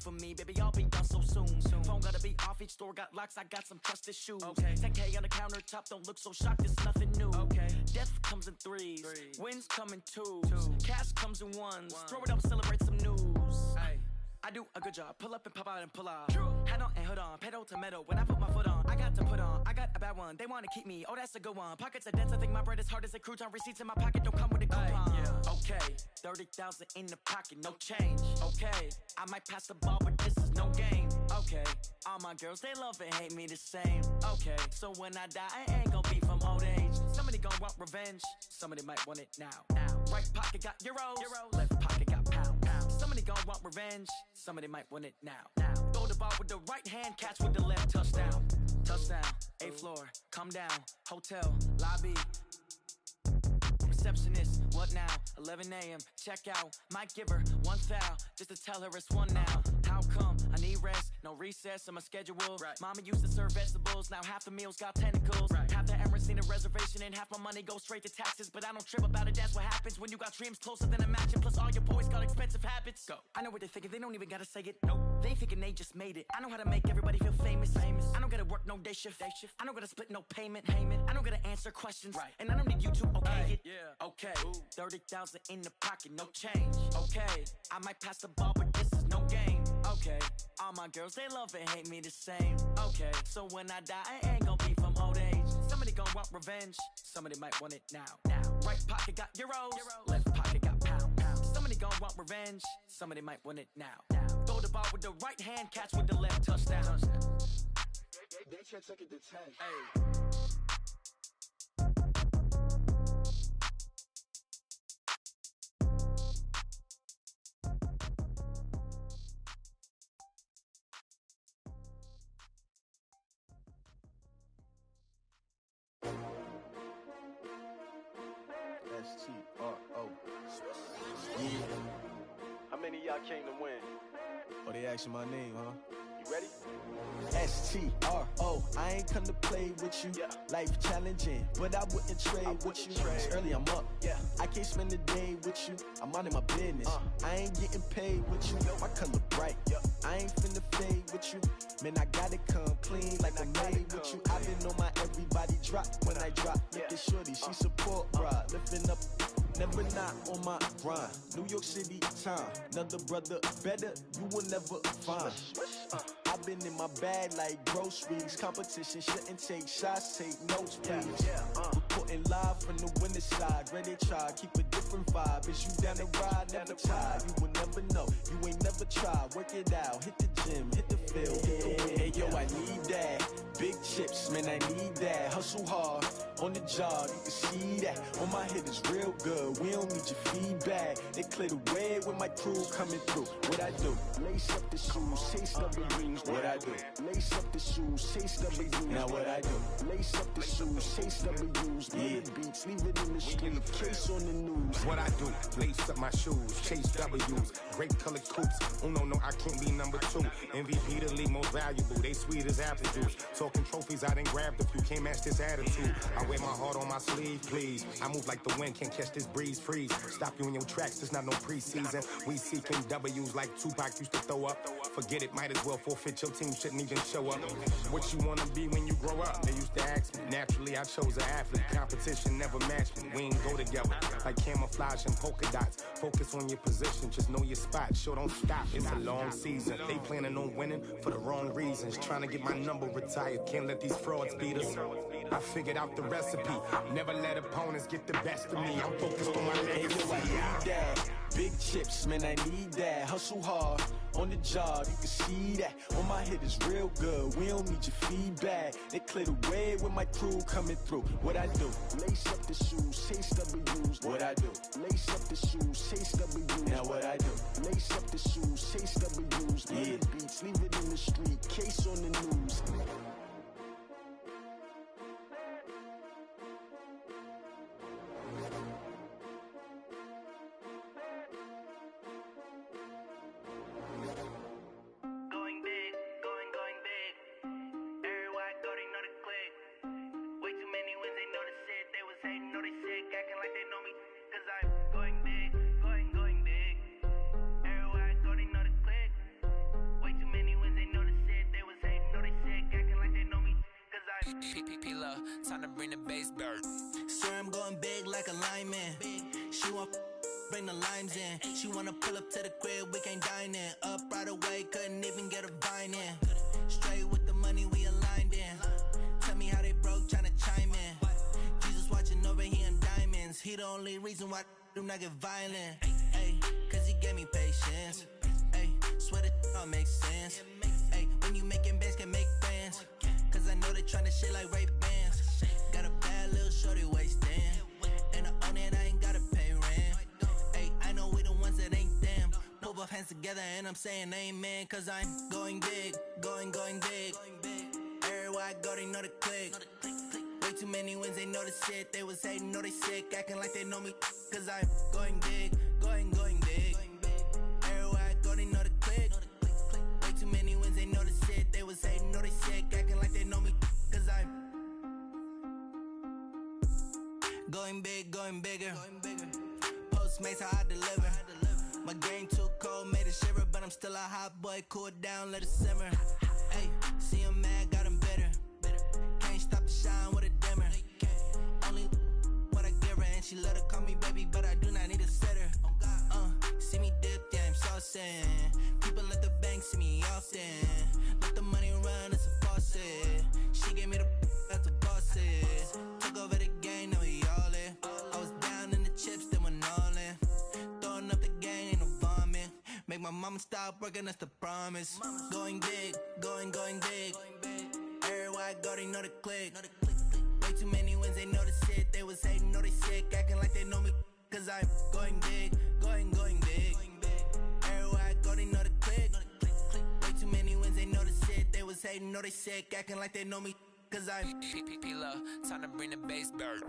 for me, baby, I'll be done so soon. Phone gotta be off, each store got locks, I got some trusted shoes. 10K on the countertop, don't look so shocked, it's nothing new. Death comes in threes, wins come in twos, cash comes in ones. Throw it up, celebrate some news. I do a good job, pull up and pop out and pull out. Head on and hood on, pedal to metal. When I put my foot on, I got to put on. I got a bad one, they wanna keep me, oh that's a good one. Pockets are dense, I think my bread is hard as a crouton. Receipts in my pocket don't come with a coupon. Okay, 30,000 in the pocket, no change. Okay, I might pass the ball, but this is no game. Okay, all my girls, they love and hate me the same. Okay, so when I die, I ain't gon' be from old age. Somebody gon' want revenge, somebody might want it now. Right pocket got euros, left pocket got pounds. Somebody gon' want revenge, somebody might want it now. Throw the ball with the right hand, catch with the left, touchdown. Touchdown, 8th floor, come down, hotel, lobby. Receptionist, what now? 11 a.m. check out. Might give her one foul just to tell her it's one now. How come? I need rest, no recess on my schedule. Mama used to serve vegetables, now half the meals got tentacles. Half the Emirates need a reservation and half my money goes straight to taxes. But I don't trip about it, that's what happens when you got dreams closer than a match. And plus all your boys got expensive habits. Go. I know what they're thinking, they don't even gotta say it. Nope. They thinking they just made it. I know how to make everybody feel famous. I don't gotta work no day shift. I don't gotta split no payment. I don't gotta answer questions. And I don't need you to okay it. Okay, 30,000 in the pocket, no change. Okay, I might pass the ball, but this is no game. Okay, all my girls, they love and hate me the same. Okay, so when I die, I ain't gon' be from old age. Somebody gon' want revenge, somebody might want it now. Right pocket got euros, left pocket got pounds. Somebody gon' want revenge, somebody might want it now. Throw the ball with the right hand, catch with the left, touchdown. They can't take it to 10. S-T-R-O. How many of y'all came to win? Oh, they asking my name, huh? You ready? S-T-R-O. I ain't come to play with you. Life challenging, but I wouldn't trade with you. It's early, I'm up. I can't spend the day with you. I'm minding my business. I ain't getting paid with you. My color bright. I ain't finna fade with you. Man, I gotta come clean like I'm made with you. I've been on my everybody drop when I drop. Look at shorty, she support ride. Lifting up, never not on my grind. New York City time, another brother better, you will never find. I've been in my bag like groceries. Competition shouldn't take shots, take notes, please. Reporting live from the winter side. Ready to try, keep a different vibe. Is you down the ride, never tired. You will never know, you ain't never tried. Work it out, hit the gym, hit the field, hit the wind. Hey yo, I need that. Big chips, man, I need that. Hustle hard, on the job, you can see that. On my head is real good, we don't need your feedback. They clear the way with my crew coming through. What I do? Lace up the shoes, chase W's. What I do? Lace up the shoes, chase W's. Now what I do? Lace up the shoes, chase W's. Get the beats, leave it in the street, case on the news. What I do? Lace up my shoes, chase W's. Great colored coops. Oh no, I can't be number 2. MVP the league most valuable. They sweet as apple juice. Talking trophies, I done grabbed a few. Can't match this attitude. I wear my heart on my sleeve, please. I move like the wind, can't catch this breeze, freeze. Stop you in your tracks, there's not no preseason. We seeking W's like Tupac used to throw up. Forget it, might as well forfeit. Your team shouldn't even show up. What you wanna be when you grow up? They used to ask me. Naturally, I chose an athlete. Competition never matched me. We ain't go together like camouflage and polka dots. Focus on your position, just know your spot. Sure, don't stop. It's a long season. They planning on winning for the wrong reasons. Trying to get my number retired. Can't let these frauds beat us. I figured out the recipe. Never let opponents get the best of me. I'm focused on my legacy. Hey, yo, I need that. Big chips, man, I need that. Hustle hard, on the job, you can see that. On my head is real good, we don't need your feedback. They clear the way with my crew coming through. What I do? Lace up the shoes, chase W's. What I do? Lace up the shoes, chase W's. Now what I do? Lace up the shoes, chase W's. Get the beats, leave it in the street, case on the news. P-P-P-Love, time to bring the bass back. Swear I'm going big like a lineman. She want bring the limes in. She wanna pull up to the crib, we can't dine in. Up right away, couldn't even get a vine in. Straight with the money we aligned in. Tell me how they broke, tryna chime in. Jesus watching over here in diamonds. He the only reason why do not get violent. Ay, cause he gave me patience. Ay, swear that don't make sense. Ay, when you making bands can make friends. Cause I know they tryna shit like Ray-Bans. Got a bad little shorty wasting. And I own it, I ain't gotta pay rent. Ay, I know we the ones that ain't them. Pull both hands together and I'm saying amen. Cause I'm going big, going big. Everywhere I go, they know the click. Way too many wins, they know the shit. They was hating, know they sick, acting like they know me. Cause I'm going big, going big. Everywhere I go, they know the click. Way too many wins, they know the shit. They was hating, know they sick, acting like they know me. Cause I'm going big, going bigger. Postmates how I deliver. My game too cold, made it shiver. But I'm still a hot boy, cool it down, let it simmer. Hey, see him mad, got him bitter. Can't stop the shine with a dimmer. Only what I give her, and she let her call me baby, but I do not need a sitter. See me dip, yeah, I'm saucing. People at the bank see me often. Let the money run, it's a faucet. She gave me the that's the boss it. Took over the game, now we all in. I was down in the chips, then went all in. Throwing up the game, ain't no vomit. Make my mama stop working, that's the promise. Going big, going big. Everywhere I go, they know the click. Way too many wins, they know the shit. They was hating, know they sick, acting like they know me. Cause I'm going big, going big. Everywhere I go, they know the click. Way too many wins, they know the shit. They was hating, know they sick, acting like they know me. Cause I'm P-P-P-Love, time to bring the bass back.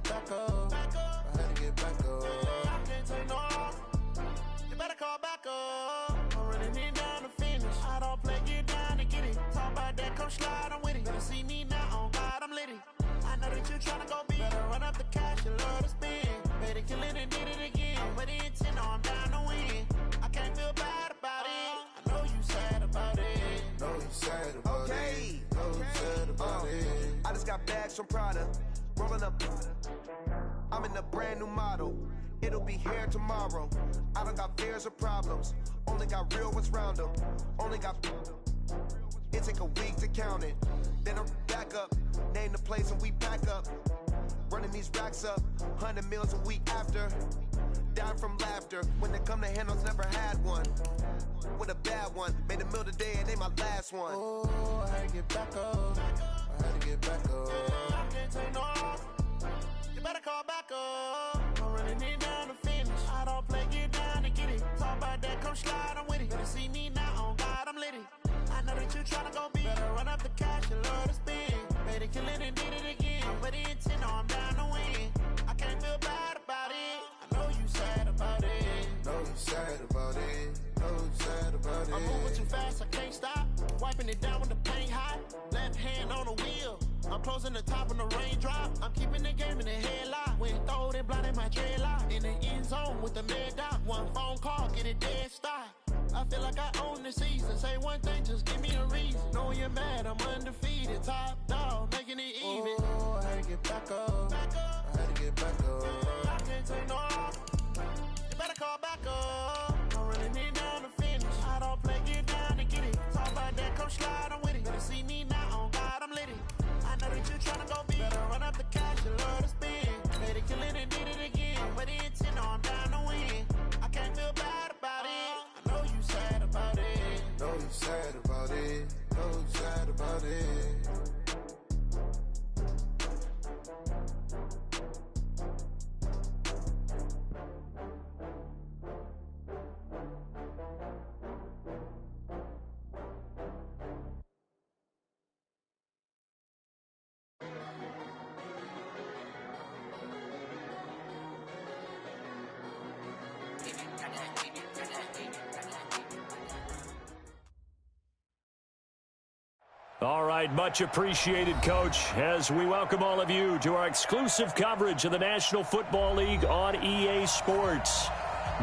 Back up. I had to get back up. I can't take no off. You better call back up. I'm running it down to finish. I don't play, get down to get it. Talk about that, come slide, I'm with it. Better see me now, on God, I'm litty. I know that you tryna go big. Better run up the cash, you love to spend. Better kill it and did it again. With the intent, no, I'm down to win. I can't feel bad about it. I know you sad about it. Know you sad about it. Know you sad about it. I just got bags from Prada. Rolling up, I'm in a brand new model. It'll be here tomorrow. I don't got fears or problems. Only got real ones round them. Only got. It take a week to count it. Then I'm back up. Name the place and we pack up. Running these racks up. 100 meals a week after. Down from laughter. When they come to handles, never had one. With a bad one. Made a meal today and ain't my last one. Oh, I had to get back up. I had to get back up. I can't take no off. You better call back up. I'm running it down to finish. I don't play, get down to get it. Talk about that, come slide, I'm with it. Better see me now, on God, I'm litty. I know that you tryna go big. Better run up the cash, you love to spend. Better kill it and did it again. With the intent, no, I'm down to win. I can't feel bad about it. I know you sad about it. Know you sad about it. Know you sad about it. I'm moving too fast, I can't stop. Wiping it down when the paint hot. Left hand on the wheel. I'm closing the top when the raindrop. I'm keeping the game in the headlock. When throwed and blinded my dreadlock. In the end zone with the mad dot. One phone call, get it dead stop. I feel like I own the season. Say one thing, just give me a reason. Know you're mad, I'm undefeated. Top dog, making it even. Oh, I had to get back up. I had to get back up. I can't take no off. You better call back up. I'm running it down to finish. I don't play, get down to get it. Talk about that, come slide, I'm with it. Better see me now, on God, I'm litty. I know that you tryna go big. Better run up the cash, you love to spend. Better kill it and did it again. With the intent, no, I'm down to win. I can't feel bad about it. I know you sad about it. Know you sad about it. about it. All right, much appreciated, Coach, as we welcome all of you to our exclusive coverage of the National Football League on EA Sports.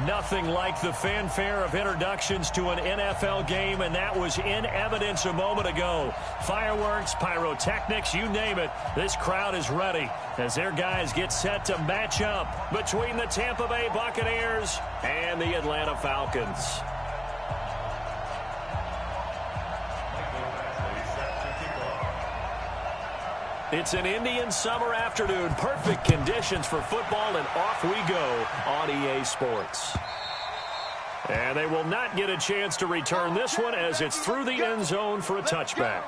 Nothing like the fanfare of introductions to an NFL game, and that was in evidence a moment ago. Fireworks, pyrotechnics, you name it. This crowd is ready as their guys get set to match up between the Tampa Bay Buccaneers and the Atlanta Falcons. It's an Indian summer afternoon. Perfect conditions for football, and off we go on EA Sports. And they will not get a chance to return this one as it's through the end zone for a touchback.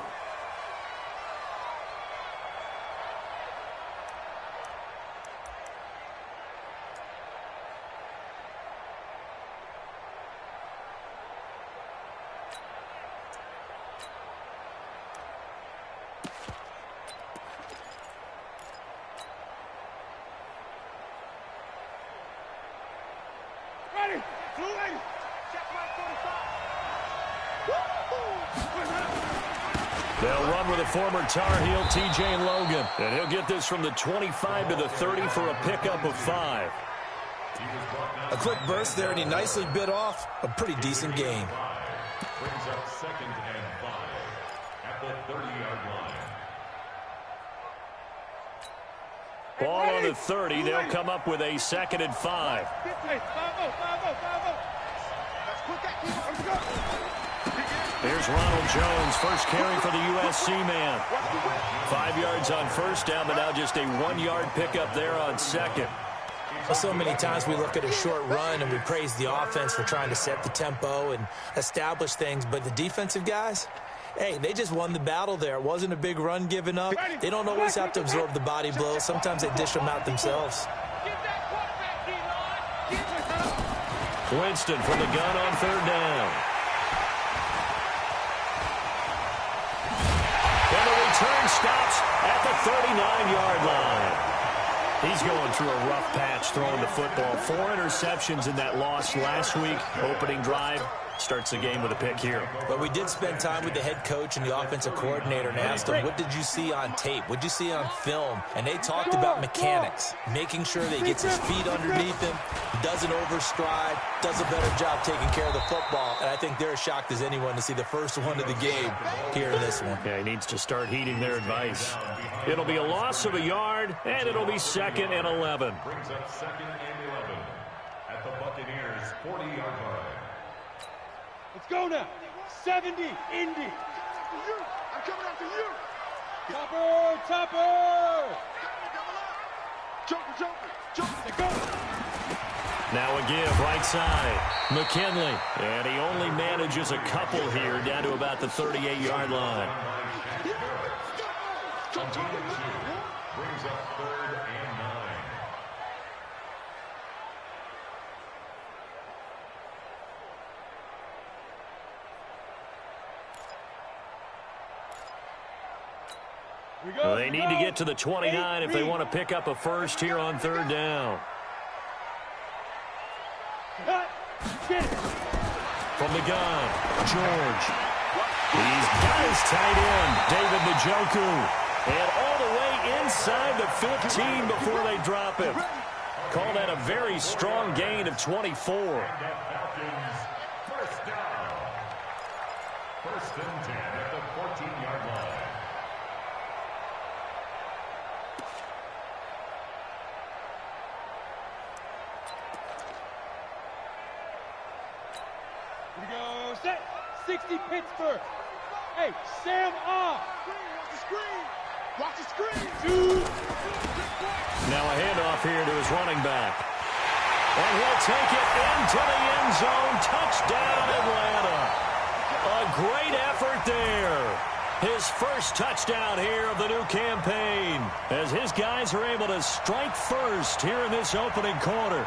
They'll run with a former Tar Heel, TJ Logan. And he'll get this from the 25 to the 30 for a pickup of 5. A quick burst there, and he nicely bit off a pretty decent game. Brings up 2nd and 5 at the 30-yard line. Ball on the 30. They'll come up with a 2nd and 5. Here's Ronald Jones, first carry for the USC man. 5 yards on first down, but now just a 1-yard pickup there on 2nd. Well, so many times we look at a short run and we praise the offense for trying to set the tempo and establish things, but the defensive guys, hey, they just won the battle there. It wasn't a big run given up. They don't always have to absorb the body blows. Sometimes they dish them out themselves. Winston from the gun on 3rd down. And the return stops at the 39-yard line. He's going through a rough patch throwing the football. 4 interceptions in that loss last week. Opening drive starts the game with a pick here. But we did spend time with the head coach and the offensive coordinator and asked him, what did you see on tape? What did you see on film? And they talked about mechanics, making sure that he gets his feet underneath him, doesn't overstride, does a better job taking care of the football. And I think they're as shocked as anyone to see the first one of the game here in this one. Yeah, he needs to start heeding their advice. It'll be a loss of a yard, and it'll be 2nd and 11. Brings up 2nd and 11 at the Buccaneers' 40-yard line. Let's go now. 70, Indy. I'm coming after you. Topper, Topper. Jumper. Go. Now a give, right side. McKinley. And he only manages a couple here down to about the 38-yard line. Brings up 3rd and 9. Well, they need to get to the 29 if they want to pick up a first here on 3rd down. From the gun, George. He's got his tight end, David Njoku. And all the way inside the 15 before they drop him. Call that a very strong gain of 24. First down. 1st and 10 at the 14-yard line. Here we go. Set. 60 Pittsburgh. Hey, Sam off. Watch the screen. Now a handoff here to his running back. And he'll take it into the end zone. Touchdown, Atlanta. A great effort there. His first touchdown here of the new campaign, as his guys are able to strike first here in this opening quarter.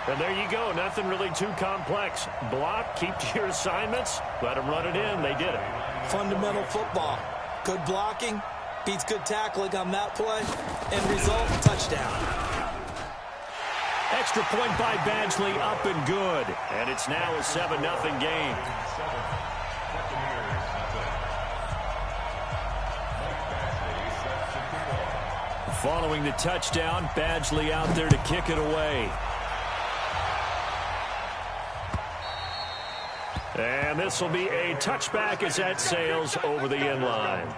And there you go. Nothing really too complex. Block, keep to your assignments, let them run it in. They did it. Fundamental football. Good blocking beats good tackling on that play. End result, touchdown. Extra point by Badgley, up and good. And it's now a 7-0 game. Following the touchdown, Badgley out there to kick it away. And this will be a touchback as that sails over the end line.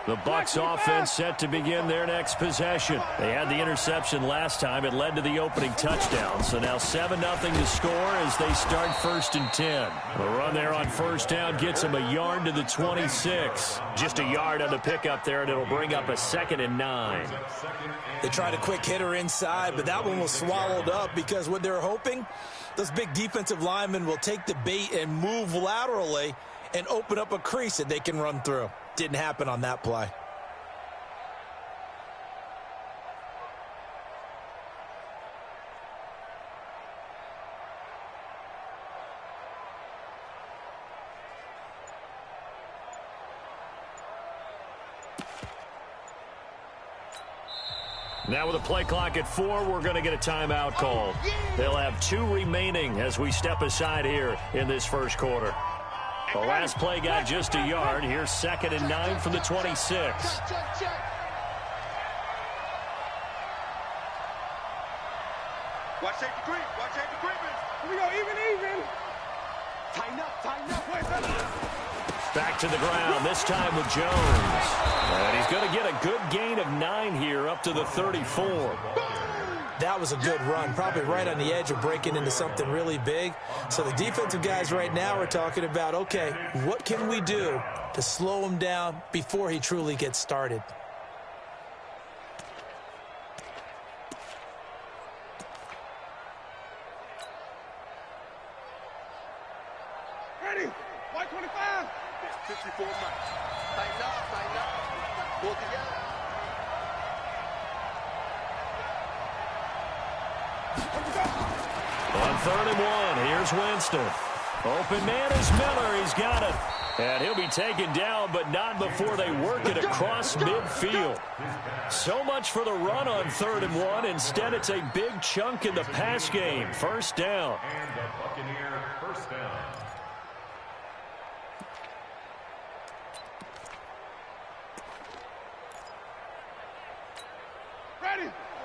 The Bucs offense set to begin their next possession. They had the interception last time. It led to the opening touchdown. So now 7-0 to score as they start 1st and 10. The run there on first down gets them a yard to the 26. Just a yard on the pickup there, and it'll bring up a 2nd and 9. They tried a quick hitter inside, but that one was swallowed up because what they're hoping, those big defensive linemen will take the bait and move laterally and open up a crease that they can run through. Didn't happen on that play. Now with a play clock at 4, we're going to get a timeout call. They'll have 2 remaining as we step aside here in this first quarter. The last play got just a yard. Here's 2nd and 9 from the 26. Check. Watch safety creep. Watch safety creeping. Here we go. Even. Tighten up. Back to the ground, this time with Jones. And he's going to get a good gain of 9 here up to the 34. That was a good run, probably right on the edge of breaking into something really big. So the defensive guys right now are talking about, okay, what can we do to slow him down before he truly gets started? Ready? White 25. 54 miles. Tighten up. Pull together. On 3rd and 1, here's Winston. Open man is Miller. He's got it. And he'll be taken down, but not before they work it across midfield. So much for the run on 3rd and 1. Instead, it's a big chunk in the pass game. First down. And the Buccaneer first down.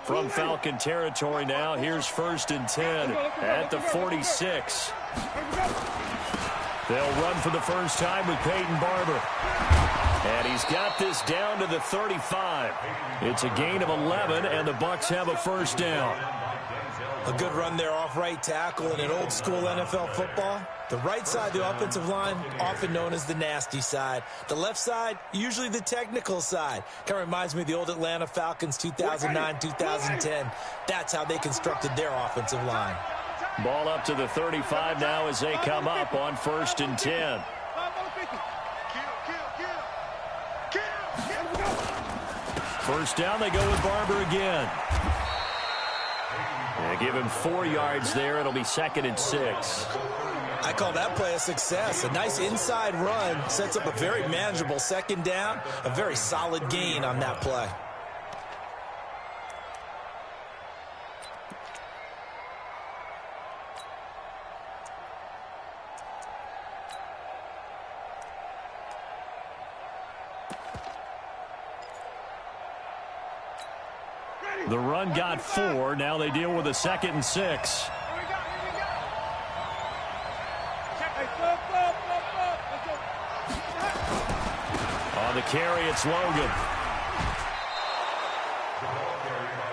From Falcon territory now, here's 1st and 10 at the 46. They'll run for the first time with Peyton Barber. And he's got this down to the 35. It's a gain of 11, and the Bucs have a first down. A good run there off right tackle in an old school NFL football. The right side of the offensive line, often known as the nasty side. The left side, usually the technical side. Kind of reminds me of the old Atlanta Falcons 2009, 2010. That's how they constructed their offensive line. Ball up to the 35 now as they come up on 1st and 10. First down, they go with Barber again. They give him 4 yards there. It'll be 2nd and 6. I call that play a success. A nice inside run sets up a very manageable 2nd down. A very solid gain on that play. The run got 4. Now they deal with a 2nd and 6. On the carry, it's Logan.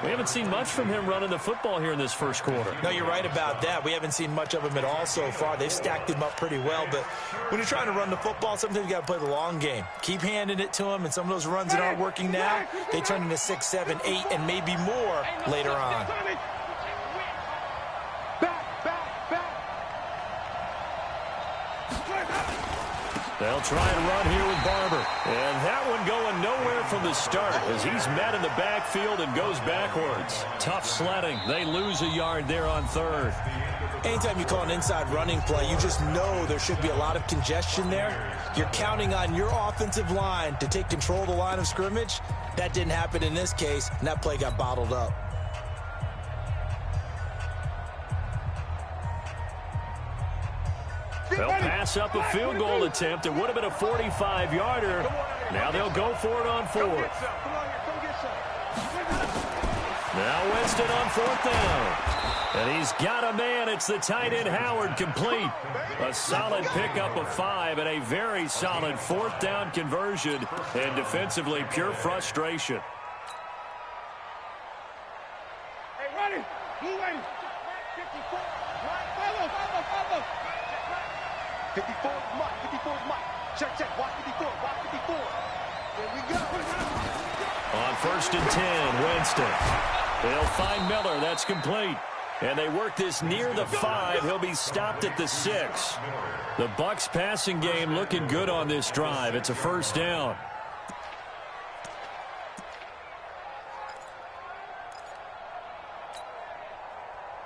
We haven't seen much from him running the football here in this first quarter. No, you're right about that. We haven't seen much of him at all so far. They've stacked him up pretty well, but when you're trying to run the football, sometimes you got to play the long game. Keep handing it to him, and some of those runs that aren't working now, they turn into 6, 7, 8, and maybe more later on. They'll try and run here with Barber. And that one going nowhere from the start as he's met in the backfield and goes backwards. Tough sledding. They lose a yard there on third. Anytime you call an inside running play, you just know there should be a lot of congestion there. You're counting on your offensive line to take control of the line of scrimmage. That didn't happen in this case, and that play got bottled up. They'll pass up a field goal attempt. It would have been a 45-yarder. Now they'll go for it on fourth. Now Winston on fourth down. And he's got a man. It's the tight end Howard complete. A solid pickup of 5 and a very solid fourth down conversion. And defensively, pure frustration. Hey, ready. Blue lady. 54. Follow. 54 is Mike. 54 is Mike. Check. Watch 54. Watch 54. There we go. On first and 10, Winston. They'll find Miller. That's complete. And they work this near the 5. He'll be stopped at the 6. The Bucs passing game looking good on this drive. It's a first down.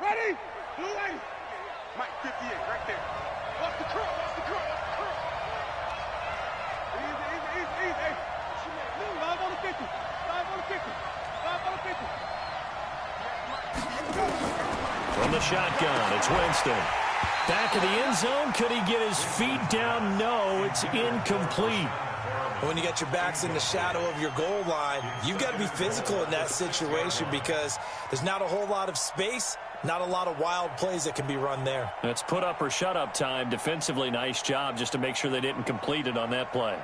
Ready? Blue lady. Mike, 58, right there. Watch the curl. Easy. Live on the 50. From the shotgun, it's Winston. Back of the end zone. Could he get his feet down? No, it's incomplete. When you got your backs in the shadow of your goal line, you've got to be physical in that situation because there's not a whole lot of space, not a lot of wild plays that can be run there. That's put up or shut up time. Defensively, nice job just to make sure they didn't complete it on that play.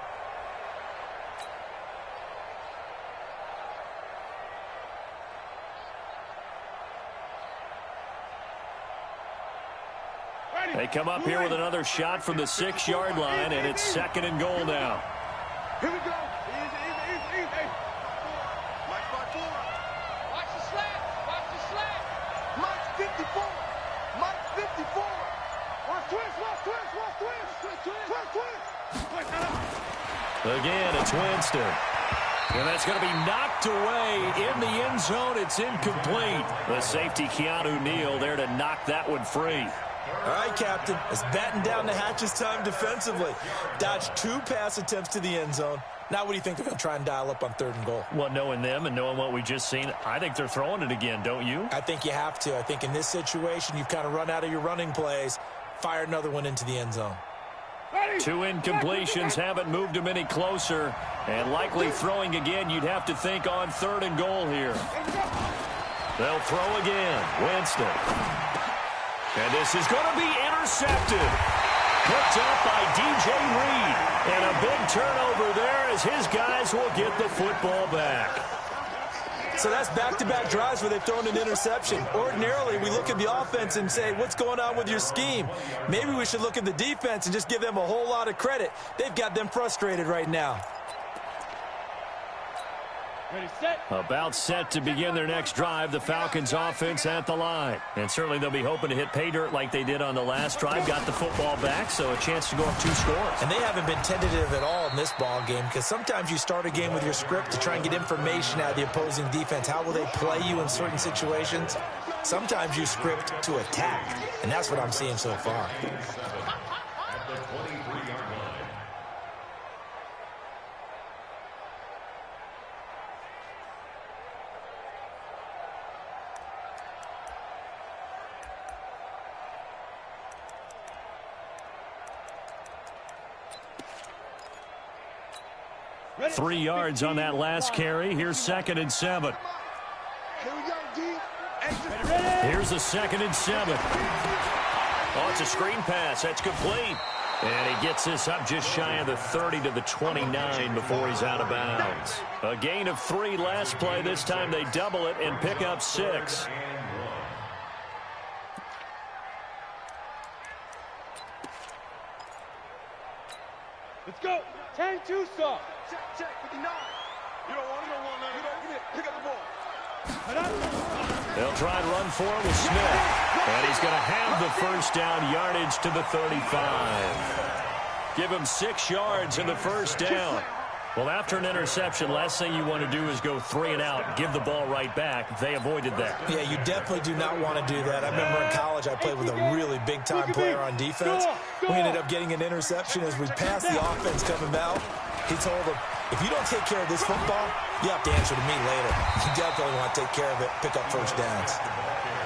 They come up here with another shot from the 6-yard line, and it's second and goal now. Here we go. Easy. Mike 4. Watch the slant. Mike 54. Watch twist. Again, it's Winston. And that's going to be knocked away in the end zone. It's incomplete. The safety, Keanu Neal, there to knock that one free. All right, Captain. It's batten down the hatches time defensively. Dodged 2 pass attempts to the end zone. Now what do you think they're going to try and dial up on third and goal? Well, knowing them and knowing what we just seen, I think they're throwing it again, don't you? I think you have to. I think in this situation, you've kind of run out of your running plays. Fire another one into the end zone. 2 incompletions haven't moved them any closer. And likely throwing again, you'd have to think on third and goal here. They'll throw again. Winston. And this is going to be intercepted. Picked up by DJ Reed. And a big turnover there as his guys will get the football back. So that's back-to-back drives where they've thrown an interception. Ordinarily, we look at the offense and say, what's going on with your scheme? Maybe we should look at the defense and just give them a whole lot of credit. They've got them frustrated right now. Ready, set. About set to begin their next drive. The Falcons offense at the line. And certainly they'll be hoping to hit pay dirt like they did on the last drive. Got the football back, so a chance to go up 2 scores. And they haven't been tentative at all in this ball game because sometimes you start a game with your script to try and get information out of the opposing defense. How will they play you in certain situations? Sometimes you script to attack, and that's what I'm seeing so far. At the 23-yard line. 3 yards on that last carry. Here's 2nd and 7. Here we go, D. Here's a 2nd and 7. Oh, it's a screen pass. That's complete. And he gets this up just shy of the 30 to the 29 before he's out of bounds. A gain of 3 last play. This time they double it and pick up 6. Let's go. 10-2 stop. Check, 59. You don't want none. You don't pick up the ball. They'll try and run for it with Smith. And he's going to have the first down, yardage to the 35. Give him 6 yards in the first down. Well, after an interception, last thing you want to do is go 3 and out, give the ball right back. They avoided that. Yeah, you definitely do not want to do that. I remember in college I played with a really big-time player on defense. We ended up getting an interception as we passed the offense coming out. He told him, if you don't take care of this football, you have to answer to me later. You definitely want to take care of it, pick up first downs.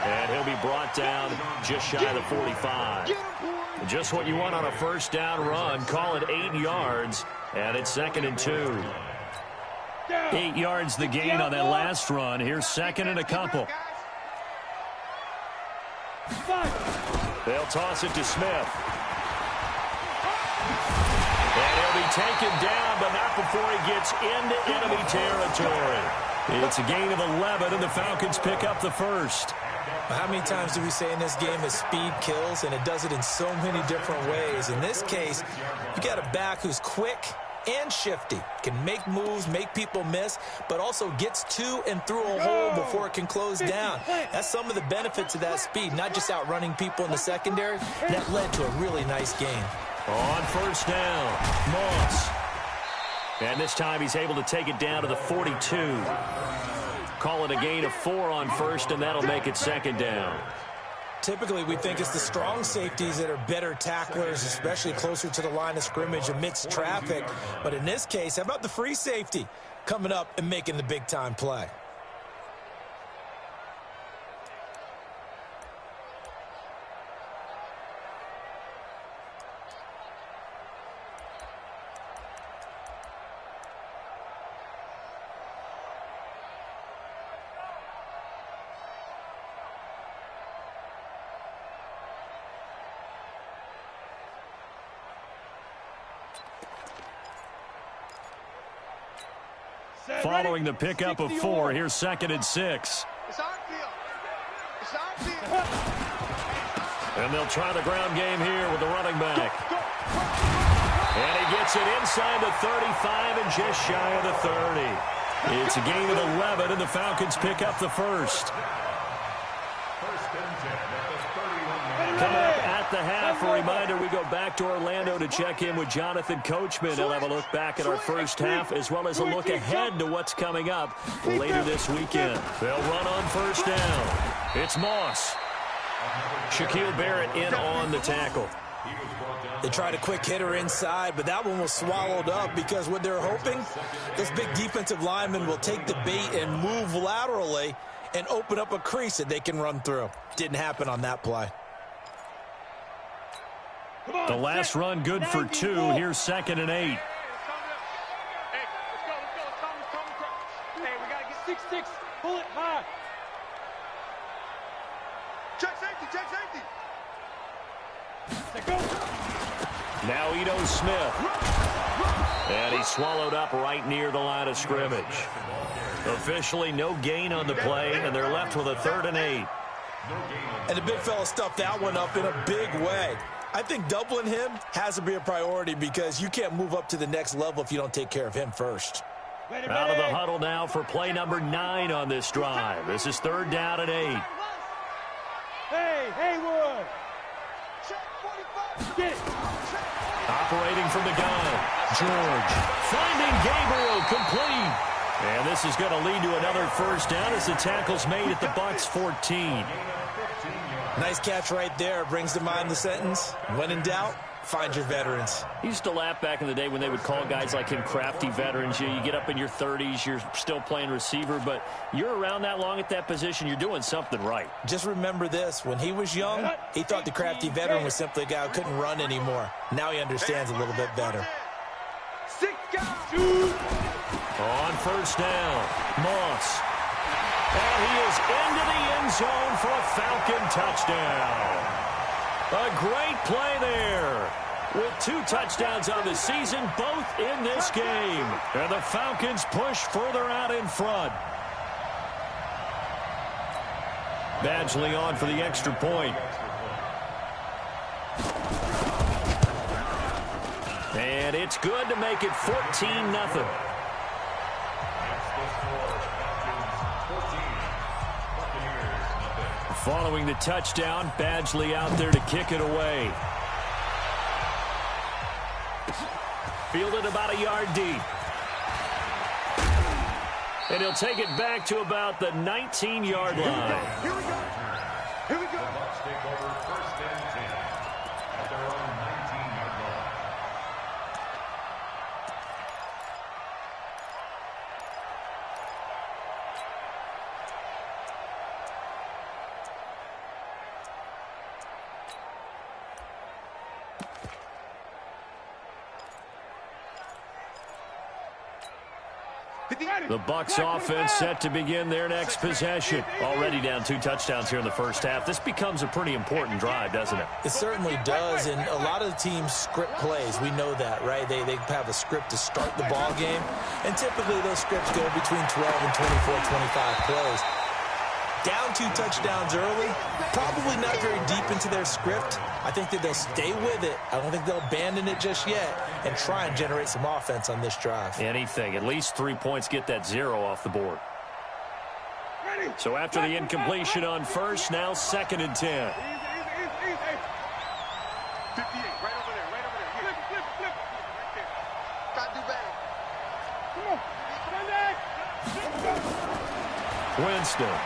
And he'll be brought down just shy of the 45. Just what you want on a first down run. Call it 8 yards, and it's 2nd and 2. 8 yards the gain on that last run. Here's 2nd and a couple. They'll toss it to Smith. And he'll be taken down, but not before he gets into enemy territory. It's a gain of 11, and the Falcons pick up the first. How many times do we say in this game that speed kills, and it does it in so many different ways? In this case, you got a back who's quick and shifty, can make moves, make people miss, but also gets to and through a hole before it can close down. That's some of the benefits of that speed, not just outrunning people in the secondary. That led to a really nice game. On first down, Moss. And this time he's able to take it down to the 42. Call it a gain of 4 on first, and that'll make it 2nd down. Typically, we think it's the strong safeties that are better tacklers, especially closer to the line of scrimmage amidst traffic. But in this case, how about the free safety coming up and making the big-time play? Following the pickup of 4, here's 2nd and 6. And they'll try the ground game here with the running back. And he gets it inside the 35 and just shy of the 30. It's a gain of 11, and the Falcons pick up the first. Coming up at the half, a reminder, we go back to Orlando to check in with Jonathan Coachman. He'll have a look back at our first half as well as a look ahead to what's coming up later this weekend. They'll run on first down. It's Moss. Shaquille Barrett in on the tackle. They tried a quick hitter inside, but that one was swallowed up because what they're hoping, this big defensive lineman will take the bait and move laterally and open up a crease that they can run through. Didn't happen on that play. The last run good for 2. Here's 2nd and 8. Hey, let's go. Hey, we got to get 6-6. Pull it high. Check safety. Let's go. Now Ito Smith. And he's swallowed up right near the line of scrimmage. Officially no gain on the play, and they're left with a 3rd and 8. And the big fella stuffed that one up in a big way. I think doubling him has to be a priority because you can't move up to the next level if you don't take care of him first. Out of the huddle now for play number 9 on this drive. This is 3rd down and 8. Hey, Haywood. Get it. Operating from the gun. George finding Gabriel complete. And this is going to lead to another first down as the tackle's made at the Bucs 14. Nice catch right there. Brings to mind the sentence, when in doubt, find your veterans. He used to laugh back in the day when they would call guys like him crafty veterans. You get up in your 30s, you're still playing receiver, but you're around that long at that position, you're doing something right. Just remember this. When he was young, he thought the crafty veteran was simply a guy who couldn't run anymore. Now he understands a little bit better. On first down, Moss. And he is into the end zone for a Falcon touchdown. A great play there. with 2 touchdowns on the season, both in this game. And the Falcons push further out in front. Badgley on for the extra point. And it's good to make it 14-0. Following the touchdown, Badgley out there to kick it away. Fielded about a yard deep. And he'll take it back to about the 19-yard line. Here we go. Here we go. The Bucs take over 1st and 10 at their own 19-yard line. The Bucs offense set to begin their next possession. Already down 2 touchdowns here in the first half. This becomes a pretty important drive, doesn't it? It certainly does, and a lot of the teams script plays. We know that, right? They have a script to start the ball game, and typically those scripts go between 12 and 24, 25 plays. Down 2 touchdowns early, probably not very deep into their script. I think that they'll stay with it. I don't think they'll abandon it just yet and try and generate some offense on this drive. Anything. At least 3 points, get that 0 off the board. So after the incompletion on first, now 2nd and 10. 58, right over there, right over there. Flip. Right there. Gotta do better. Come on. Winston.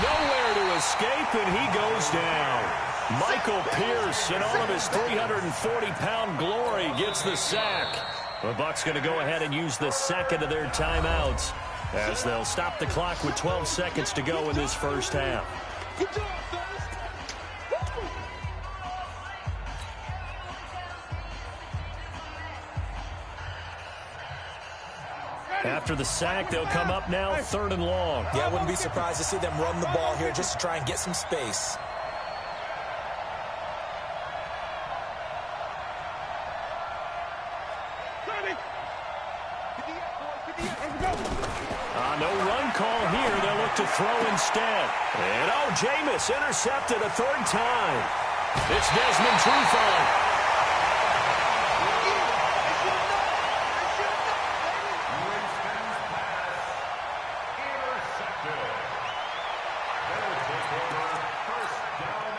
Nowhere to escape, and he goes down. Michael Pierce, in all of his 340-pound glory, gets the sack. The Bucs going to go ahead and use the second of their timeouts as they'll stop the clock with 12 seconds to go in this first half. After the sack, they'll come up now 3rd and long. Yeah, I wouldn't be surprised to see them run the ball here just to try and get some space. No run call here. They'll look to throw instead. And, Jameis intercepted a 3rd time. It's Desmond Trufant.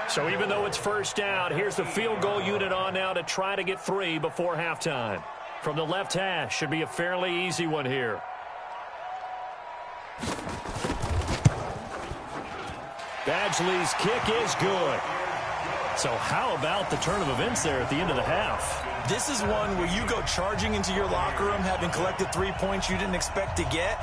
So even though it's first down, here's the field goal unit on now to try to get 3 before halftime. From the left hash, should be a fairly easy one here. Badgley's kick is good. So how about the turn of events there at the end of the half? This is one where you go charging into your locker room having collected 3 points you didn't expect to get.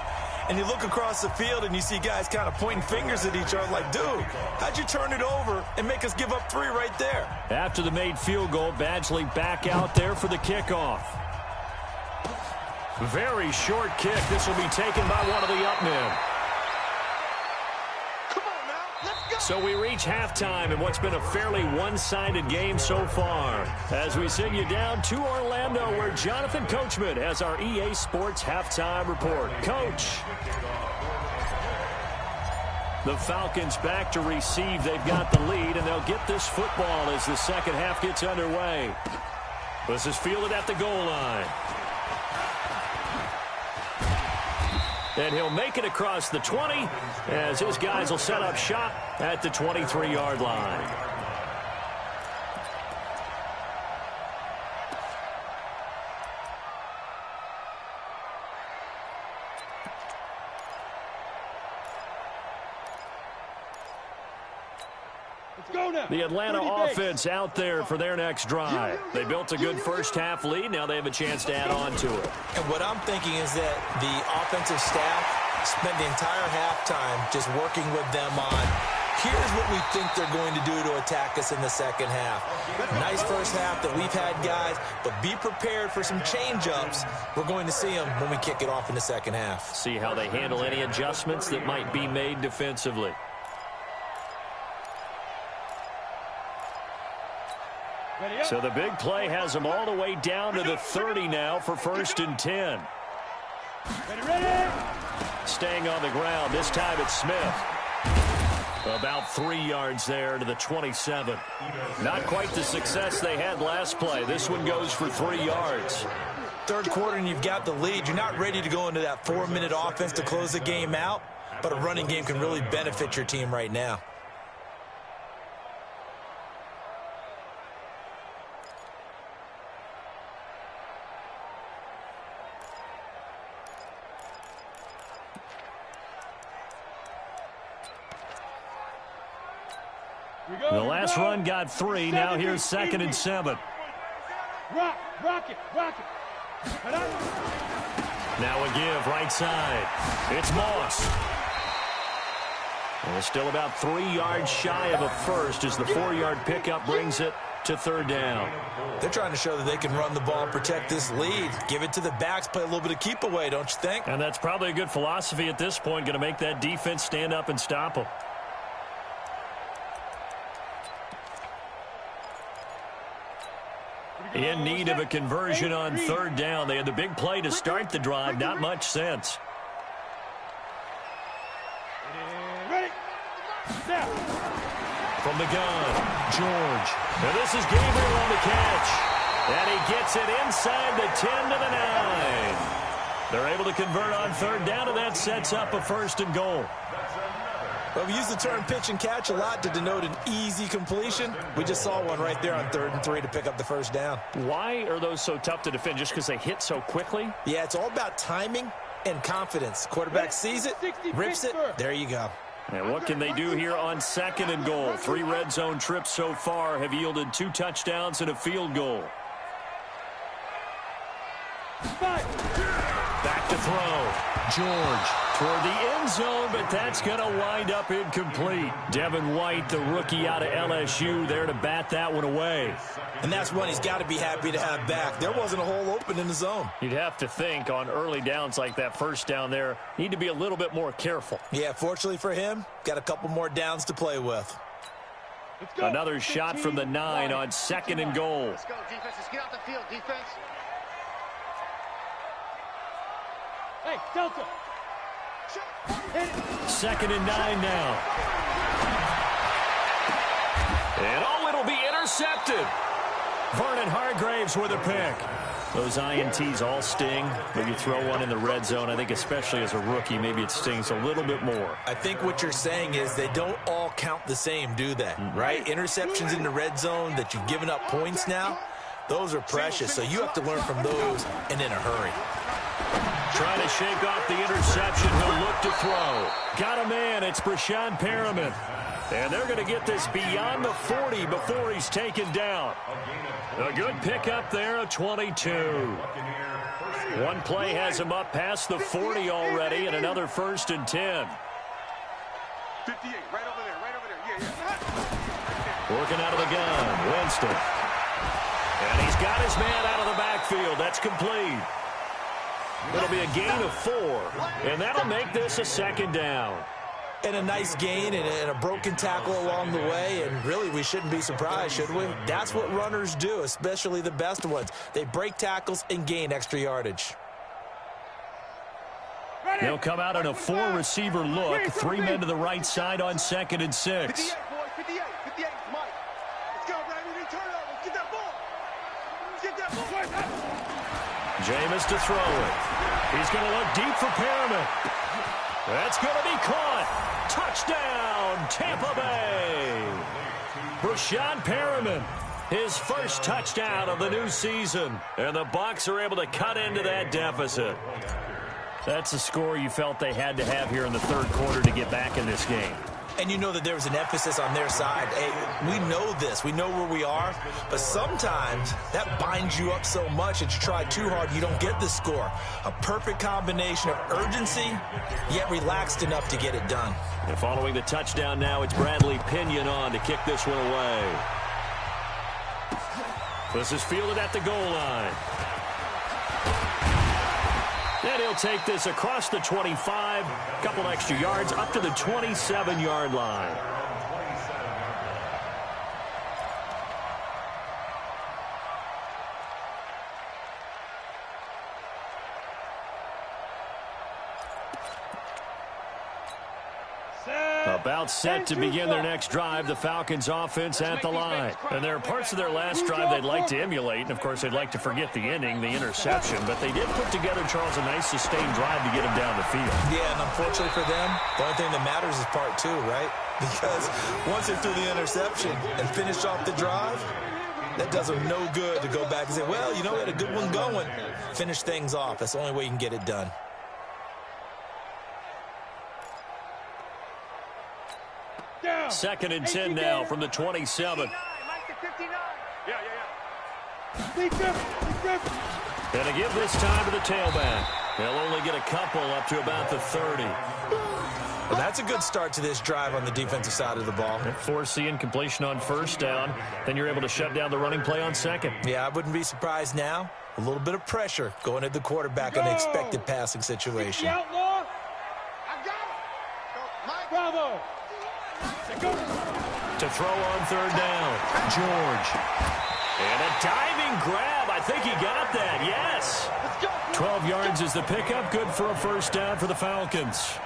And you look across the field and you see guys kind of pointing fingers at each other like, dude, how'd you turn it over and make us give up 3 right there? After the made field goal, Badgley back out there for the kickoff. Very short kick. This will be taken by one of the up men. So we reach halftime in what's been a fairly one-sided game so far. As we send you down to Orlando, where Jonathan Coachman has our EA Sports halftime report. Coach. The Falcons back to receive. They've got the lead, and they'll get this football as the second half gets underway. This is fielded at the goal line. And he'll make it across the 20 as his guys will set up shop at the 23-yard line. The Atlanta offense out there for their next drive. They built a good first half lead. Now they have a chance to add on to it. And what I'm thinking is that the offensive staff spent the entire halftime just working with them on, here's what we think they're going to do to attack us in the second half. Nice first half that we've had, guys, but be prepared for some change-ups. We're going to see them when we kick it off in the second half. See how they handle any adjustments that might be made defensively. So the big play has them all the way down to the 30 now for 1st and 10. Staying on the ground. This time it's Smith. About 3 yards there to the 27. Not quite the success they had last play. This one goes for 3 yards. Third quarter and you've got the lead. You're not ready to go into that 4-minute offense to close the game out, but a running game can really benefit your team right now. The last run got 3. Now here's 2nd and 7. Rock it. Now a give right side. It's Moss. And still about 3 yards shy of a first as the 4-yard pickup brings it to 3rd down. They're trying to show that they can run the ball and protect this lead. Give it to the backs, play a little bit of keep away, don't you think? And that's probably a good philosophy at this point, going to make that defense stand up and stop them. In need of a conversion on 3rd down. They had the big play to start the drive. Not much sense. From the gun, George. And this is Gabriel on the catch. And he gets it inside the 10 to the 9. They're able to convert on 3rd down, and that sets up a 1st and goal. Well, we use the term pitch and catch a lot to denote an easy completion. We just saw one right there on 3rd and 3 to pick up the 1st down. Why are those so tough to defend? Just because they hit so quickly? Yeah, it's all about timing and confidence. Quarterback sees it, rips it, there you go. And what can they do here on 2nd and goal? 3 red zone trips so far have yielded 2 touchdowns and a field goal. Back to throw. George toward the end zone, but that's going to wind up incomplete. Devin White, the rookie out of LSU, there to bat that one away. And that's one he's got to be happy to have back. There wasn't a hole open in the zone. You'd have to think on early downs like that, 1st down there, need to be a little bit more careful. Yeah, fortunately for him, got a couple more downs to play with. Another shot from the 9 on 2nd and goal. Let's go, defense. Let's get out the field, defense. Hey, Delta. 2nd and 9 now. And oh, it'll be intercepted. Vernon Hargraves with a pick. Those INTs all sting, but you throw one in the red zone, I think especially as a rookie, maybe it stings a little bit more. I think what you're saying is they don't all count the same, do they? Right? Interceptions in the red zone that you've given up points now, those are precious, so you have to learn from those and in a hurry. Trying to shake off the interception. He'll look to throw. Got a man. It's Brashawn Perriman. And they're going to get this beyond the 40 before he's taken down. A good pickup there, a 22. One play has him up past the 40 already, and another 1st and 10. 58, right over there. Yeah. Working out of the gun, Winston. And he's got his man out of the backfield. That's complete. It'll be a gain of 4, and that'll make this a 2nd down. And a nice gain and a broken tackle along the way, and really we shouldn't be surprised, should we? That's what runners do, especially the best ones. They break tackles and gain extra yardage. They'll come out in a 4-receiver look. 3 men to the right side on 2nd and 6. 58, boy, 58, Mike. Let's go, Brandon. Turn it over. Get that ball. Get that ball. Jameis to throw it. He's going to look deep for Perriman. That's going to be caught. Touchdown, Tampa Bay. Brashawn Perriman, his first touchdown of the new season. And the Bucs are able to cut into that deficit. That's a score you felt they had to have here in the 3rd quarter to get back in this game. And you know that there was an emphasis on their side. Hey, we know this. We know where we are. But sometimes that binds you up so much that you try too hard, you don't get the score. A perfect combination of urgency, yet relaxed enough to get it done. And following the touchdown now, it's Bradley Pinion on to kick this one away. This is fielded at the goal line. And he'll take this across the 25, a couple extra yards, up to the 27-yard line. About set to begin their next drive, the Falcons offense at the line. And there are parts of their last drive they'd like to emulate, and of course they'd like to forget the ending, the interception, but they did put together, Charles, a nice sustained drive to get them down the field. Yeah, and unfortunately for them, the only thing that matters is part 2, right? Because once they threw the interception and finished off the drive, that does them no good to go back and say, well, you know, we had a good one going. Finish things off. That's the only way you can get it done. Second and 10 now from the 27. And to give this time to the tailback. They'll only get a couple up to about the 30. Well, that's a good start to this drive on the defensive side of the ball. Force the incompletion on first down. Then you're able to shut down the running play on second. Yeah, I wouldn't be surprised now. A little bit of pressure going at the quarterback in the expected passing situation. Outlaw. I got it. Bravo. To throw on third down, George. And a diving grab. I think he got that, yes. 12 yards is the pickup. Good for a first down for the Falcons.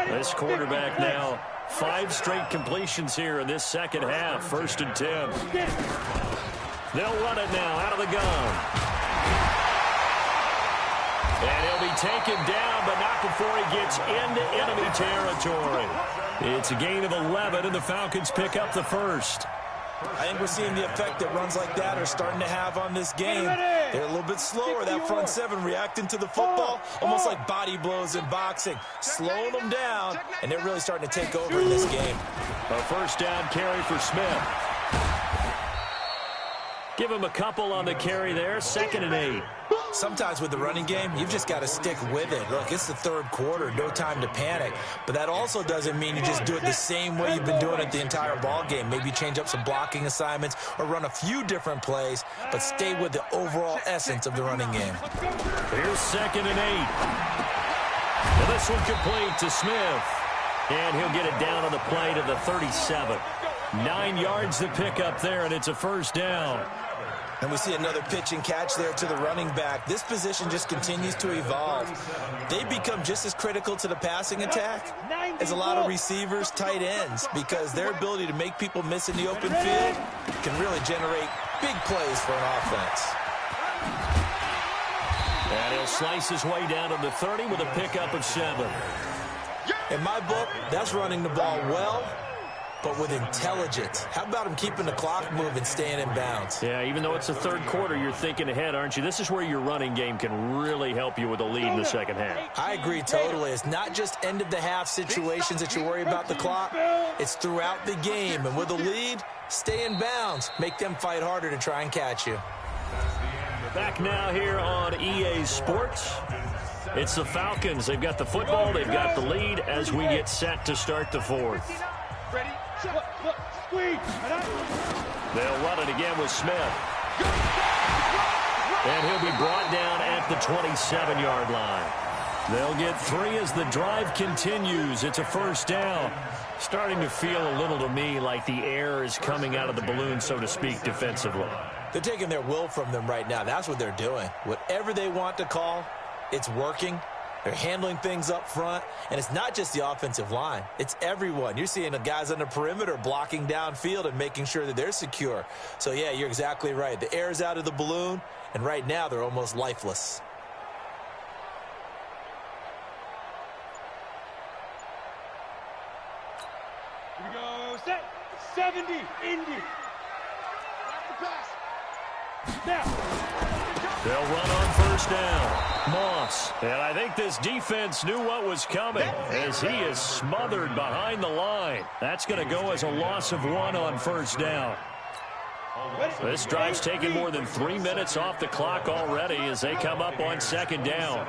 This quarterback now, 5 straight completions here in this second half. First and 10. They'll run it now out of the gun. And he'll be taken down, but not before he gets into enemy territory. It's a gain of 11, and the Falcons pick up the first. I think we're seeing the effect that runs like that are starting to have on this game. They're a little bit slower, that front seven, reacting to the football, almost like body blows in boxing, slowing them down, and they're really starting to take over in this game. A first down carry for Smith. Give him a couple on the carry there, 2nd and 8. Sometimes with the running game, you've just got to stick with it. Look, it's the third quarter, no time to panic. But that also doesn't mean you just do it the same way you've been doing it the entire ball game. Maybe change up some blocking assignments or run a few different plays, but stay with the overall essence of the running game. Here's 2nd and 8. Well, this one complete to Smith. And he'll get it down on the play to the 37. 9 yards to pick up there, and it's a first down. And we see another pitch and catch there to the running back. This position just continues to evolve. They become just as critical to the passing attack as a lot of receivers, tight ends, because their ability to make people miss in the open field can really generate big plays for an offense. And he'll slice his way down to the 30 with a pickup of 7. In my book, that's running the ball well, but with intelligence. How about him keeping the clock moving, staying in bounds? Yeah, even though it's the third quarter, you're thinking ahead, aren't you? This is where your running game can really help you with a lead in the second half. I agree totally. It's not just end-of-the-half situations that you worry about the clock. It's throughout the game. And with a lead, stay in bounds. Make them fight harder to try and catch you. Back now here on EA Sports. It's the Falcons. They've got the football. They've got the lead as we get set to start the fourth. Ready? Squeeze. They'll run it again with Smith. And he'll be brought down at the 27-yard line. They'll get 3 as the drive continues. It's a first down. Starting to feel a little to me like the air is coming out of the balloon, so to speak, defensively. They're taking their will from them right now. That's what they're doing. Whatever they want to call, it's working. They're handling things up front, and it's not just the offensive line. It's everyone. You're seeing the guys on the perimeter blocking downfield and making sure that they're secure. So, yeah, you're exactly right. The air's out of the balloon, and right now they're almost lifeless. Here we go. Set. 70. Indy. Now. They'll run on first down. Moss. And I think this defense knew what was coming as he is smothered behind the line. That's going to go as a loss of 1 on first down. This drive's taken more than 3 minutes off the clock already as they come up on second down.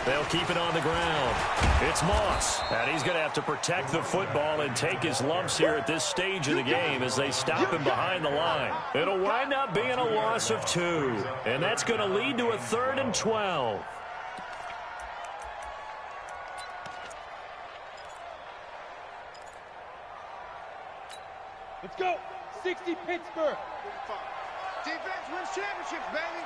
They'll keep it on the ground. It's Moss, and he's going to have to protect the football and take his lumps here at this stage of the game as they stop him behind the line. It'll wind up being a loss of 2, and that's going to lead to a 3rd and 12. Let's go. 60 Pittsburgh. Defense wins championships, baby.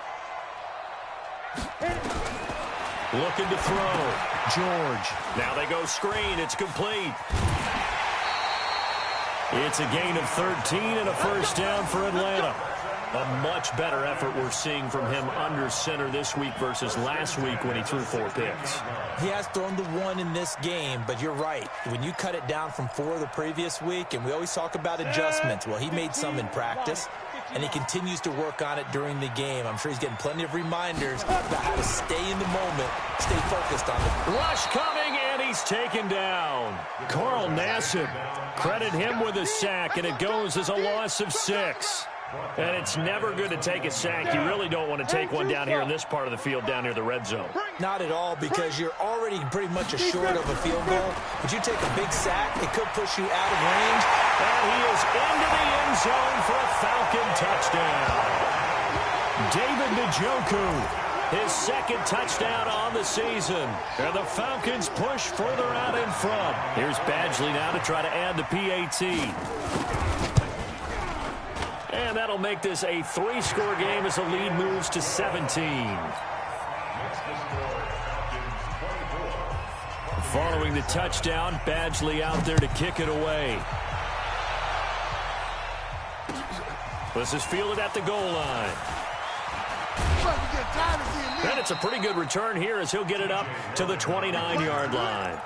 Looking to throw. George. Now they go screen. It's complete. It's a gain of 13 and a first down for Atlanta. A much better effort we're seeing from him under center this week versus last week when he threw 4 picks. He has thrown the 1 in this game, but you're right. When you cut it down from 4 the previous week, and we always talk about adjustments, well, he made some in practice, and he continues to work on it during the game. I'm sure he's getting plenty of reminders about how to stay in the moment, stay focused on the rush coming, and he's taken down. Carl Nassib, credit him with a sack, and it goes as a loss of 6. And it's never good to take a sack. You really don't want to take one down here in this part of the field, down near the red zone. Not at all, because you're already pretty much short of a field goal. But you take a big sack, it could push you out of range. And he is into the end zone for a Falcon touchdown. David Njoku, his second touchdown on the season. And the Falcons push further out in front. Here's Badgley now to try to add the PAT. And that'll make this a 3-score game as the lead moves to 17. Following the touchdown, Badgley out there to kick it away. This is fielded at the goal line. And it's a pretty good return here as he'll get it up to the 29-yard line.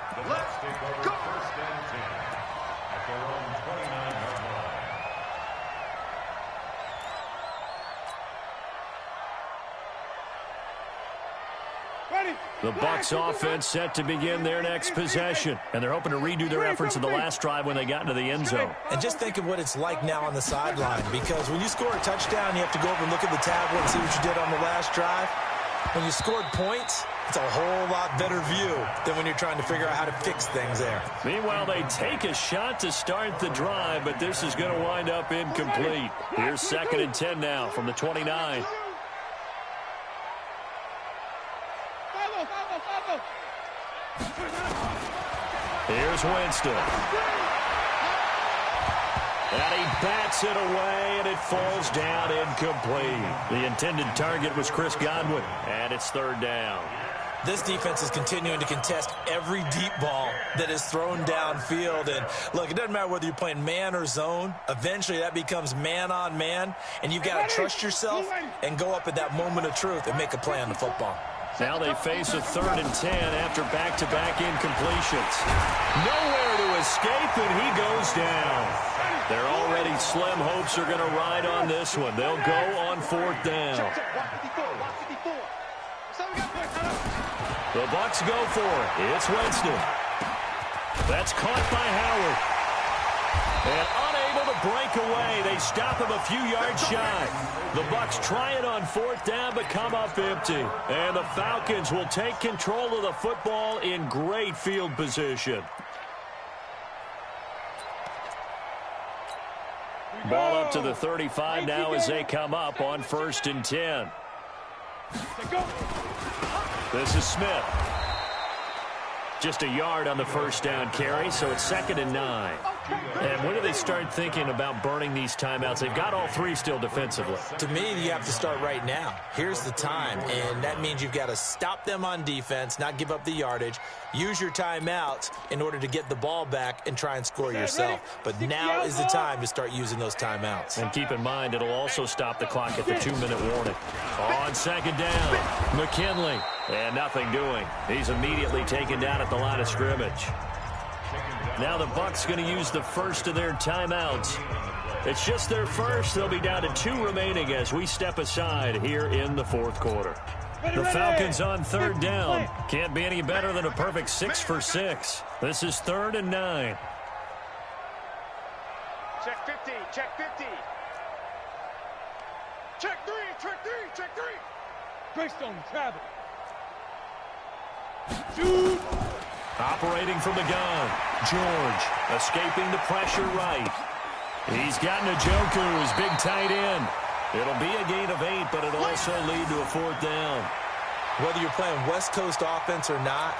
The Bucs offense set to begin their next possession. And they're hoping to redo their efforts in the last drive when they got into the end zone. And just think of what it's like now on the sideline, because when you score a touchdown, you have to go over and look at the tablet and see what you did on the last drive. When you scored points, it's a whole lot better view than when you're trying to figure out how to fix things there. Meanwhile, they take a shot to start the drive, but this is going to wind up incomplete. Here's 2nd and 10 now from the 29. Here's Winston. And he bats it away, and it falls down incomplete. The intended target was Chris Godwin, and it's 3rd down. This defense is continuing to contest every deep ball that is thrown downfield. And, look, it doesn't matter whether you're playing man or zone. Eventually, that becomes man-on-man, and you've got to trust yourself and go up at that moment of truth and make a play on the football. Now they face a 3rd and 10 after back-to-back incompletions. Nowhere to escape, and he goes down. Their already slim hopes are going to ride on this one. They'll go on 4th down. The Bucs go for it. It's Winston. That's caught by Howard. And unable to break away. They stop him a few yards shy. The Bucs try it on 4th down, but come up empty. And the Falcons will take control of the football in great field position. Ball up to the 35 now as they come up on 1st and 10. This is Smith. Just a yard on the 1st down carry, so it's 2nd and 9. And when do they start thinking about burning these timeouts? They've got all 3 still defensively. To me, you have to start right now. Here's the time, and that means you've got to stop them on defense, not give up the yardage, use your timeouts in order to get the ball back and try and score yourself. But now is the time to start using those timeouts. And keep in mind, it'll also stop the clock at the 2-minute warning. On 2nd down, McKinley, and nothing doing. He's immediately taken down at the line of scrimmage. Now the Bucs going to use the first of their timeouts. It's just their first. They'll be down to 2 remaining as we step aside here in the 4th quarter. The Falcons on 3rd down. Can't be any better than a perfect 6 for 6. This is 3rd and 9. Check 50, check 50. Check 3, check 3, check 3. Greystone, travel. Shoot. Operating from the gun, George escaping the pressure right. He's got Njoku, his big tight end. It'll be a gain of 8, but it'll also lead to a 4th down. Whether you're playing West Coast offense or not,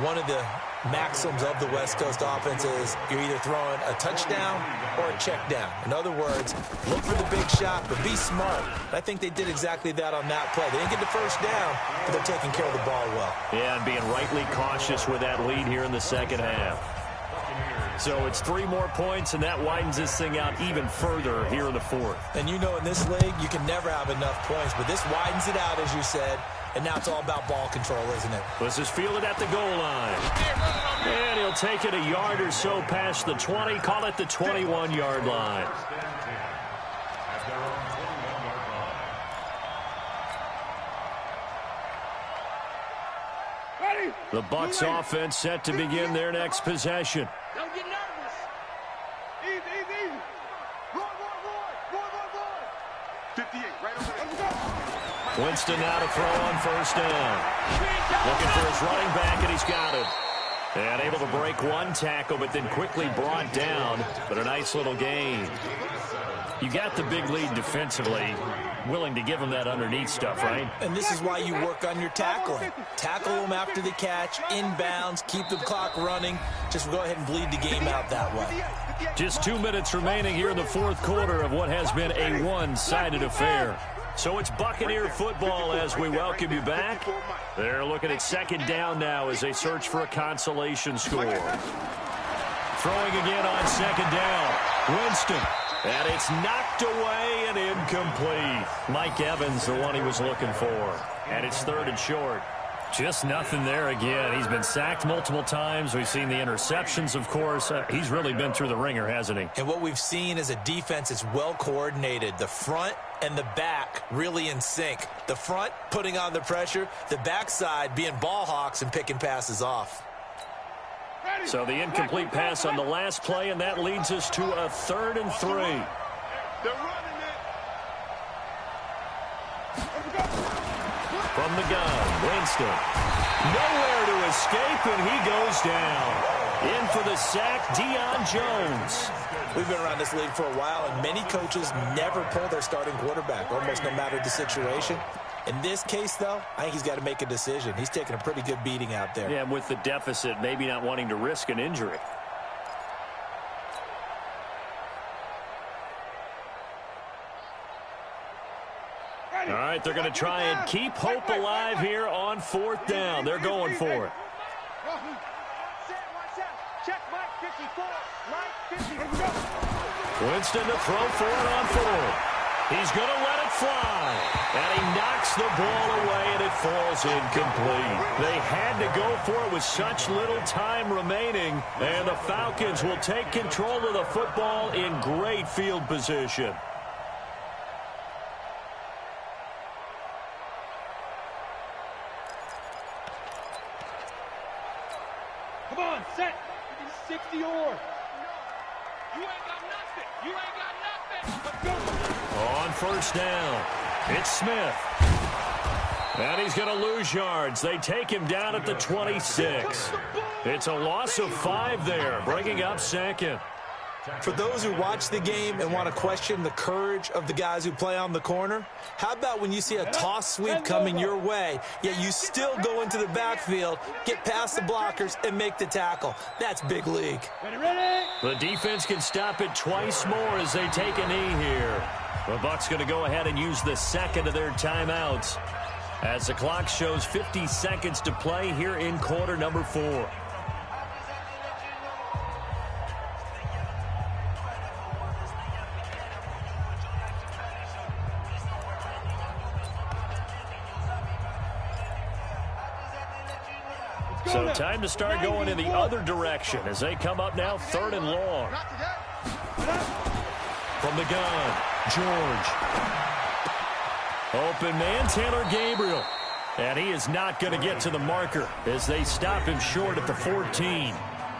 one of the maxims of the West Coast offense is you're either throwing a touchdown or a check down. In other words, look for the big shot, but be smart. I think they did exactly that on that play. They didn't get the first down, but they're taking care of the ball well. Yeah, and being rightly cautious with that lead here in the second half. So it's 3 more points, and that widens this thing out even further here in the fourth. And you know in this league, you can never have enough points, but this widens it out, as you said. And now it's all about ball control, isn't it? This is fielded at the goal line. And he'll take it a yard or so past the 20. Call it the 21-yard line. The Bucs offense set to begin their next possession. Don't get nervous. Easy, easy, easy. Roar, roar, roar, roar, roar, roar. 58, right over there. Winston now to throw on first down. Looking for his running back, and he's got it. And able to break one tackle, but then quickly brought down. But a nice little gain. You got the big lead defensively. Willing to give him that underneath stuff, right? And this is why you work on your tackling. Tackle them after the catch, inbounds, keep the clock running. Just go ahead and bleed the game out that way. Just 2 minutes remaining here in the fourth quarter of what has been a one-sided affair. So it's Buccaneer football as we welcome you back. They're looking at second down now as they search for a consolation score. Throwing again on second down. Winston. And it's knocked away and incomplete. Mike Evans, the one he was looking for. And it's third and short. Just nothing there again. He's been sacked multiple times. We've seen the interceptions, of course. He's really been through the ringer, hasn't he? And what we've seen is a defense that's well coordinated. The front and the back really in sync. The front putting on the pressure. The backside being ball hawks and picking passes off. So the incomplete pass on the last play, and that leads us to a 3rd and 3. They're running it. From the gun, Winston. Nowhere to escape, and he goes down. In for the sack, Deion Jones. We've been around this league for a while, and many coaches never pull their starting quarterback, almost no matter the situation. In this case, though, I think he's got to make a decision. He's taking a pretty good beating out there. Yeah, with the deficit, maybe not wanting to risk an injury. All right, they're going to try and keep hope alive here on 4th down. They're going for it. Winston to throw for it on 4th. He's going to let it fly. And he knocks the ball away, and it falls incomplete. They had to go for it with such little time remaining. And the Falcons will take control of the football in great field position. Come on, set. 60 or. You ain't got nothing. You ain't got nothing. Let's go. On first down, it's Smith. And he's going to lose yards. They take him down at the 26. It's a loss of 5 there, bringing up 2nd. For those who watch the game and want to question the courage of the guys who play on the corner, how about when you see a toss sweep coming your way, yet you still go into the backfield, get past the blockers, and make the tackle? That's big league. The defense can stop it twice more as they take a knee here. The Bucs going to go ahead and use the second of their timeouts as the clock shows 50 seconds to play here in quarter number 4. So time to start going in the other direction as they come up now 3rd and long. From the gun, George. Open man, Taylor Gabriel. And he is not going to get to the marker as they stop him short at the 14.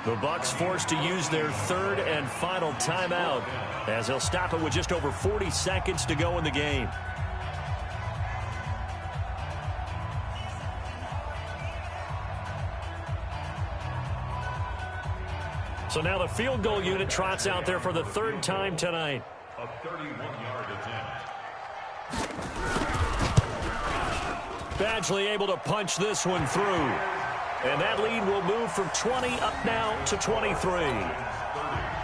The Bucs forced to use their 3rd and final timeout as they'll stop it with just over 40 seconds to go in the game. So now the field goal unit trots out there for the 3rd time tonight. A 31-yard attempt. Badgley able to punch this one through. And that lead will move from 20 up now to 23.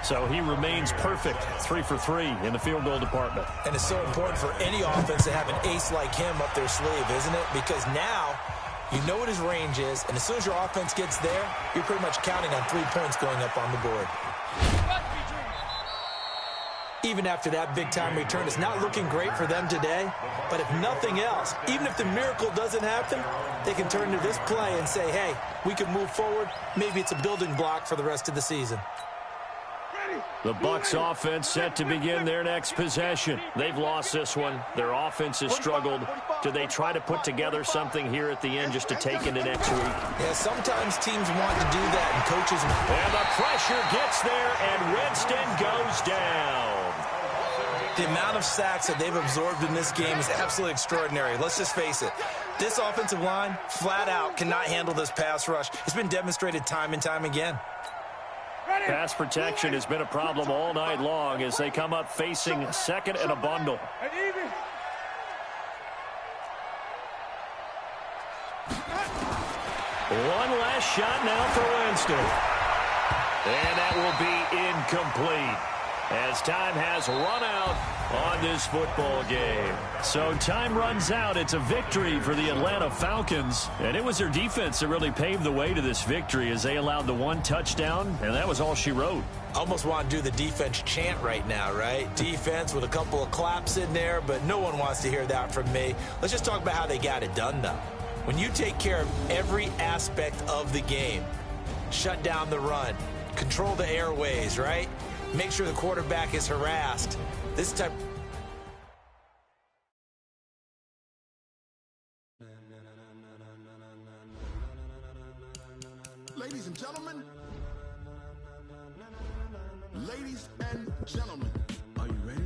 So he remains perfect, 3 for 3 in the field goal department. And it's so important for any offense to have an ace like him up their sleeve, isn't it? Because now you know what his range is, and as soon as your offense gets there, you're pretty much counting on 3 points going up on the board. Even after that big-time return, it's not looking great for them today. But if nothing else, even if the miracle doesn't happen, they can turn to this play and say, hey, we can move forward. Maybe it's a building block for the rest of the season. The Bucs offense set to begin their next possession. They've lost this one. Their offense has struggled. Do they try to put together something here at the end just to take into next week? Yeah, sometimes teams want to do that, and coaches... And the pressure gets there, and Winston goes down. The amount of sacks that they've absorbed in this game is absolutely extraordinary. Let's just face it. This offensive line, flat out, cannot handle this pass rush. It's been demonstrated time and time again. Pass protection has been a problem all night long as they come up facing second and a bundle. One last shot now for Winston. And that will be incomplete, as time has run out on this football game. So time runs out. It's a victory for the Atlanta Falcons. And it was their defense that really paved the way to this victory as they allowed the 1 touchdown, and that was all she wrote. Almost want to do the defense chant right now, right? Defense with a couple of claps in there, but no one wants to hear that from me. Let's just talk about how they got it done, though. When you take care of every aspect of the game, shut down the run, control the airways, right? Make sure the quarterback is harassed. This type... Ladies and gentlemen, are you ready?